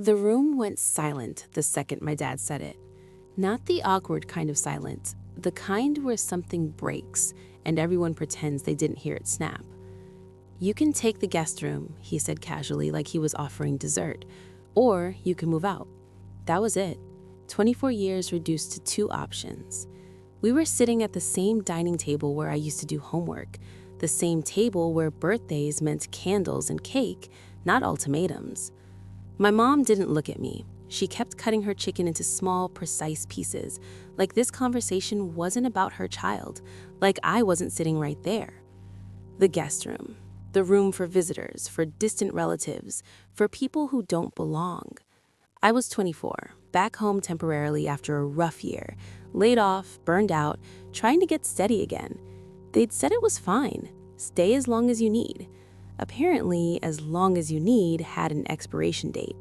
The room went silent the second my dad said it. Not the awkward kind of silence, the kind where something breaks and everyone pretends they didn't hear it snap. "You can take the guest room," he said casually, like he was offering dessert, "or you can move out." That was it. 24 years reduced to two options. We were sitting at the same dining table where I used to do homework, the same table where birthdays meant candles and cake, not ultimatums. My mom didn't look at me. She kept cutting her chicken into small, precise pieces, like this conversation wasn't about her child, like I wasn't sitting right there. The guest room. The room for visitors, for distant relatives, for people who don't belong. I was 24, back home temporarily after a rough year, laid off, burned out, trying to get steady again. They'd said it was fine. Stay as long as you need. Apparently, as long as you need had an expiration date.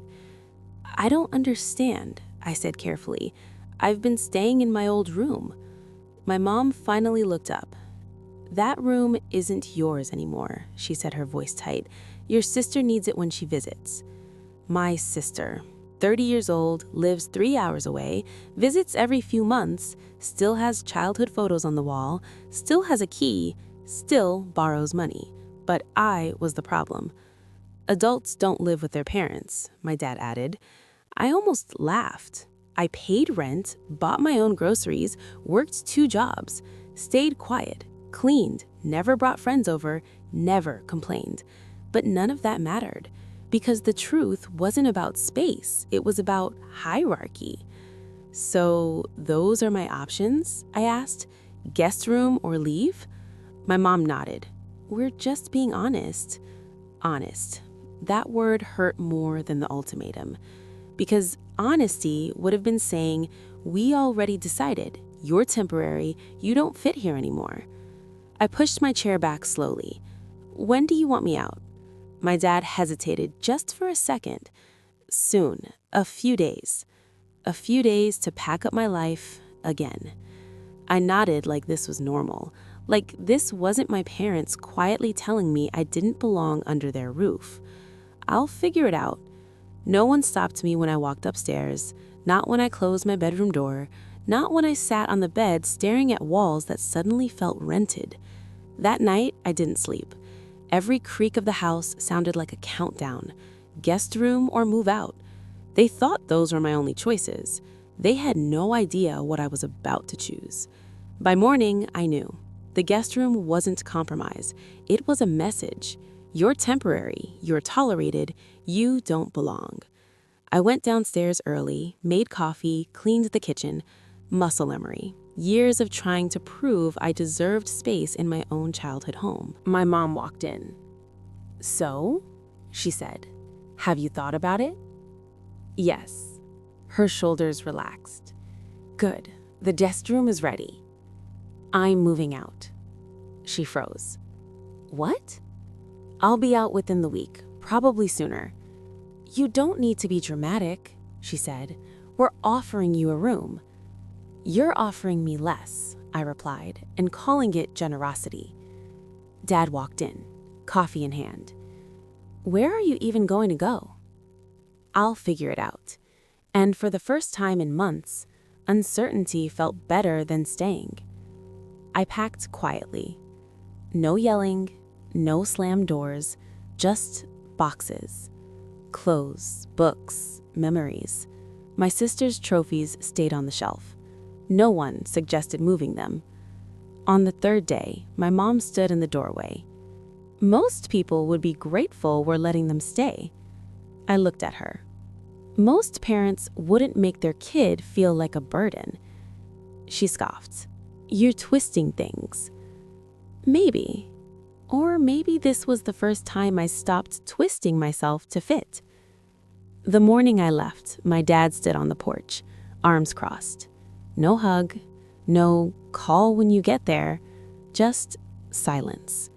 "I don't understand," I said carefully. "I've been staying in my old room." My mom finally looked up. "That room isn't yours anymore," she said, her voice tight. "Your sister needs it when she visits." My sister, 30 years old, lives 3 hours away, visits every few months, still has childhood photos on the wall, still has a key, still borrows money. But I was the problem. "Adults don't live with their parents," my dad added. I almost laughed. I paid rent, bought my own groceries, worked 2 jobs, stayed quiet, cleaned, never brought friends over, never complained. But none of that mattered, because the truth wasn't about space, it was about hierarchy. "So those are my options?" I asked. "Guest room or leave?" My mom nodded. "We're just being honest." Honest. That word hurt more than the ultimatum. Because honesty would have been saying, "We already decided. You're temporary. You don't fit here anymore." I pushed my chair back slowly. "When do you want me out?" My dad hesitated just for a second. "Soon. A few days. A few days to pack up my life again." I nodded like this was normal, like this wasn't my parents quietly telling me I didn't belong under their roof. "I'll figure it out." No one stopped me when I walked upstairs, not when I closed my bedroom door, not when I sat on the bed staring at walls that suddenly felt rented. That night, I didn't sleep. Every creak of the house sounded like a countdown. Guest room or move out. They thought those were my only choices. They had no idea what I was about to choose. By morning, I knew. The guest room wasn't compromise. It was a message. You're temporary, you're tolerated, you don't belong. I went downstairs early, made coffee, cleaned the kitchen. Muscle memory. Years of trying to prove I deserved space in my own childhood home. My mom walked in. "So?" she said. "Have you thought about it?" "Yes." Her shoulders relaxed. "Good. The guest room is ready." "I'm moving out." She froze. "What?" "I'll be out within the week, probably sooner." "You don't need to be dramatic," she said. "We're offering you a room." "You're offering me less," I replied, and calling it generosity. Dad walked in, coffee in hand. "Where are you even going to go?" "I'll figure it out." And for the first time in months, uncertainty felt better than staying. I packed quietly. No yelling, no slammed doors, just boxes. Clothes, books, memories. My sister's trophies stayed on the shelf. No one suggested moving them. On the 3rd day, my mom stood in the doorway. "Most people would be grateful we're letting them stay." I looked at her. "Most parents wouldn't make their kid feel like a burden." She scoffed. "You're twisting things." Maybe. Or maybe this was the first time I stopped twisting myself to fit. The morning I left, my dad stood on the porch, arms crossed. No hug, no call when you get there, just silence.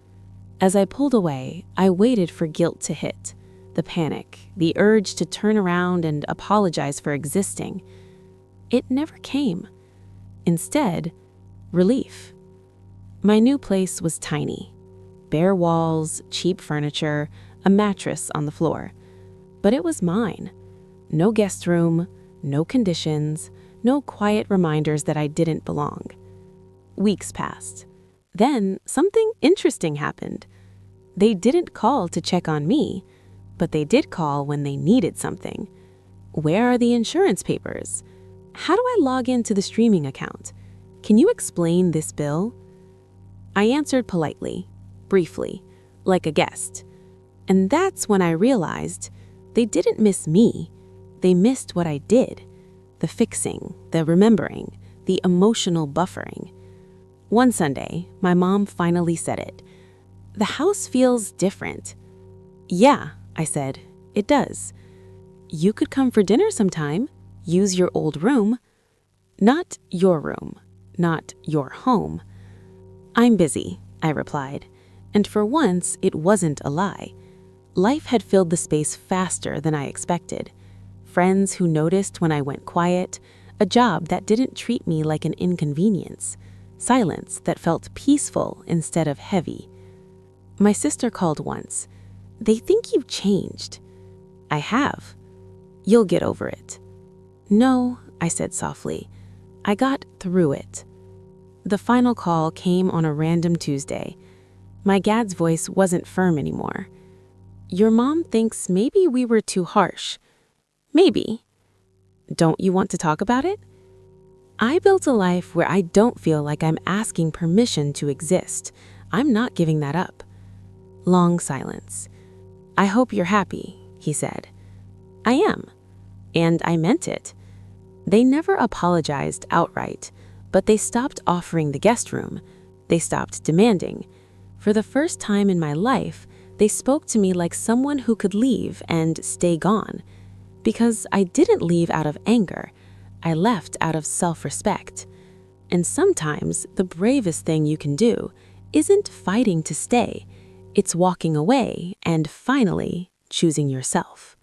As I pulled away, I waited for guilt to hit, the panic, the urge to turn around and apologize for existing. It never came. Instead, relief. My new place was tiny. Bare walls, cheap furniture, a mattress on the floor. But it was mine. No guest room, no conditions, no quiet reminders that I didn't belong. Weeks passed. Then something interesting happened. They didn't call to check on me, but they did call when they needed something. Where are the insurance papers? How do I log into the streaming account? Can you explain this bill? I answered politely, briefly, like a guest. And that's when I realized they didn't miss me. They missed what I did. The fixing, the remembering, the emotional buffering. One Sunday, my mom finally said it. "The house feels different." "Yeah," I said, "it does. You could come for dinner sometime. Use your old room." "Not your room. Not your home." "I'm busy," I replied. And for once, it wasn't a lie. Life had filled the space faster than I expected. Friends who noticed when I went quiet, a job that didn't treat me like an inconvenience, silence that felt peaceful instead of heavy. My sister called once. "They think you've changed." "I have." "You'll get over it." "No," I said softly. "I got through it." The final call came on a random Tuesday. My dad's voice wasn't firm anymore. "Your mom thinks maybe we were too harsh." "Maybe." "Don't you want to talk about it?" I built a life where I don't feel like I'm asking permission to exist. I'm not giving that up. Long silence. "I hope you're happy," he said. "I am." And I meant it. They never apologized outright, but they stopped offering the guest room. They stopped demanding. For the first time in my life, they spoke to me like someone who could leave and stay gone. Because I didn't leave out of anger. I left out of self-respect. And sometimes the bravest thing you can do isn't fighting to stay. It's walking away and finally choosing yourself.